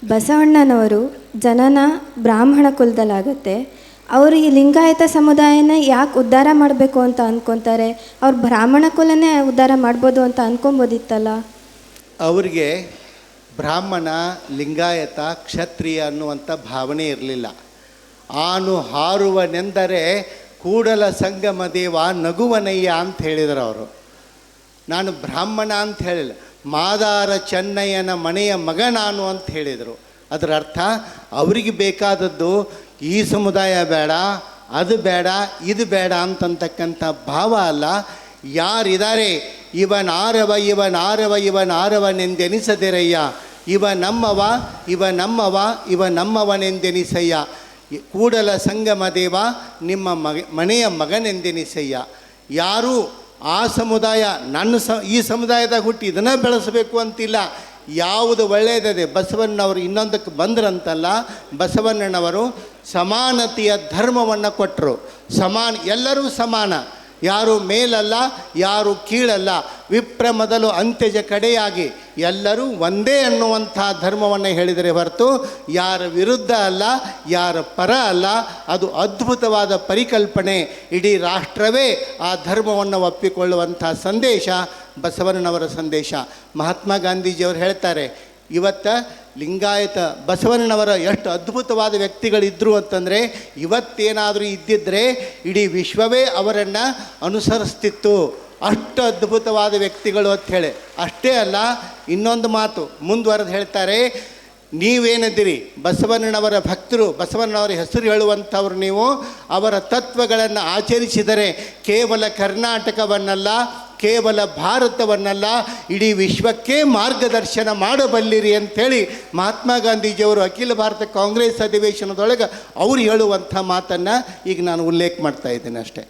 ಬಸವಣ್ಣನವರು ಜನನ ಬ್ರಾಹ್ಮಣ ಕುಲದಲ್ಲಾಗುತ್ತೆ. ಅವರು ಈ ಲಿಂಗಾಯತ ಸಮುದಾಯನ ಯಾಕೆ ಉದ್ಧಾರ ಮಾಡಬೇಕು ಅಂತ ಅಂದ್ಕೊತಾರೆ? ಅವ್ರು ಬ್ರಾಹ್ಮಣ ಕುಲನೇ ಉದ್ಧಾರ ಮಾಡ್ಬೋದು ಅಂತ ಅಂದ್ಕೊಬೋದಿತ್ತಲ್ಲ. ಅವರಿಗೆ ಬ್ರಾಹ್ಮಣ, ಲಿಂಗಾಯತ, ಕ್ಷತ್ರಿಯ ಅನ್ನುವಂಥ ಭಾವನೆ ಇರಲಿಲ್ಲ. ಆನು ಹಾರುವನೆಂದರೆ ಕೂಡಲ ಸಂಗಮ ದೇವ ನಗುವನಯ್ಯ ಅಂತ ಹೇಳಿದರು ಅವರು. ನಾನು ಬ್ರಾಹ್ಮಣ ಅಂತ ಹೇಳಿಲ್ಲ, ಮಾದಾರ ಚೆನ್ನಯ್ಯನ ಮನೆಯ ಮಗ ನಾನು ಅಂತ ಹೇಳಿದರು. ಅದರ ಅರ್ಥ ಅವರಿಗೆ ಬೇಕಾದದ್ದು ಈ ಸಮುದಾಯ ಬೇಡ, ಅದು ಬೇಡ, ಇದು ಬೇಡ ಅಂತಕ್ಕಂಥ ಭಾವ ಅಲ್ಲ. ಯಾರಿದ್ದಾರೆ ಇವನಾರವ ಇವನಾರವ ಇವನಾರವನೆಂದೆನಿಸದಿರಯ್ಯ, ಇವ ನಮ್ಮವ ಇವ ನಮ್ಮವ ಇವ ನಮ್ಮವನೆಂದೆನಿಸಯ್ಯ, ಕೂಡಲ ಸಂಗಮ ದೇವ ನಿಮ್ಮ ಮನೆಯ ಮಗನೆಂದೆನಿಸಯ್ಯ. ಯಾರೂ ಆ ಸಮುದಾಯ ಈ ಸಮುದಾಯದಾಗ ಹುಟ್ಟಿ ಇದನ್ನು ಬೆಳೆಸಬೇಕು ಅಂತಿಲ್ಲ. ಯಾವುದು ಒಳ್ಳೆಯದಿದೆ, ಬಸವಣ್ಣವರು ಇನ್ನೊಂದಕ್ಕೆ ಬಂದ್ರಂತಲ್ಲ, ಬಸವಣ್ಣನವರು ಸಮಾನತೆಯ ಧರ್ಮವನ್ನು ಕೊಟ್ಟರು. ಎಲ್ಲರೂ ಸಮಾನ, ಯಾರು ಮೇಲಲ್ಲ, ಯಾರು ಕೀಳಲ್ಲ, ವಿಪ್ರ ಮೊದಲು ಅಂತ್ಯಜ ಕಡೆಯಾಗಿ ಎಲ್ಲರೂ ಒಂದೇ ಅನ್ನುವಂಥ ಧರ್ಮವನ್ನು ಹೇಳಿದರೆ ಹೊರತು ಯಾರ ವಿರುದ್ಧ ಅಲ್ಲ, ಯಾರ ಪರ ಅಲ್ಲ. ಅದು ಅದ್ಭುತವಾದ ಪರಿಕಲ್ಪನೆ. ಇಡೀ ರಾಷ್ಟ್ರವೇ ಆ ಧರ್ಮವನ್ನು ಒಪ್ಪಿಕೊಳ್ಳುವಂಥ ಸಂದೇಶ ಬಸವಣ್ಣನವರ ಸಂದೇಶ. ಮಹಾತ್ಮ ಗಾಂಧೀಜಿಯವರು ಹೇಳ್ತಾರೆ, ಇವತ್ತು ಲಿಂಗಾಯತ ಬಸವಣ್ಣನವರ ಎಷ್ಟು ಅದ್ಭುತವಾದ ವ್ಯಕ್ತಿಗಳಿದ್ದರು ಅಂತಂದರೆ, ಇವತ್ತೇನಾದರೂ ಇದ್ದಿದ್ದರೆ ಇಡೀ ವಿಶ್ವವೇ ಅವರನ್ನು ಅನುಸರಿಸ್ತಿತ್ತು. ಅಷ್ಟು ಅದ್ಭುತವಾದ ವ್ಯಕ್ತಿಗಳು ಅಂತ ಹೇಳಿ. ಅಷ್ಟೇ ಅಲ್ಲ, ಇನ್ನೊಂದು ಮಾತು ಮುಂದುವರೆದು ಹೇಳ್ತಾರೆ, ನೀವೇನಿದ್ದೀರಿ ಬಸವಣ್ಣನವರ ಭಕ್ತರು, ಬಸವಣ್ಣನವರ ಹೆಸರು ಹೇಳುವಂಥವ್ರು ನೀವು, ಅವರ ತತ್ವಗಳನ್ನು ಆಚರಿಸಿದರೆ ಕೇವಲ ಕರ್ನಾಟಕವನ್ನಲ್ಲ, ಕೇವಲ ಭಾರತವನ್ನಲ್ಲ, ಇಡೀ ವಿಶ್ವಕ್ಕೆ ಮಾರ್ಗದರ್ಶನ ಮಾಡಬಲ್ಲಿರಿ ಅಂಥೇಳಿ ಮಹಾತ್ಮ ಗಾಂಧೀಜಿಯವರು ಅಖಿಲ ಭಾರತ ಕಾಂಗ್ರೆಸ್ ಅಧಿವೇಶನದೊಳಗೆ ಅವರು ಹೇಳುವಂಥ ಮಾತನ್ನು ಈಗ ನಾನು ಉಲ್ಲೇಖ ಮಾಡ್ತಾ ಇದ್ದೇನೆ ಅಷ್ಟೇ.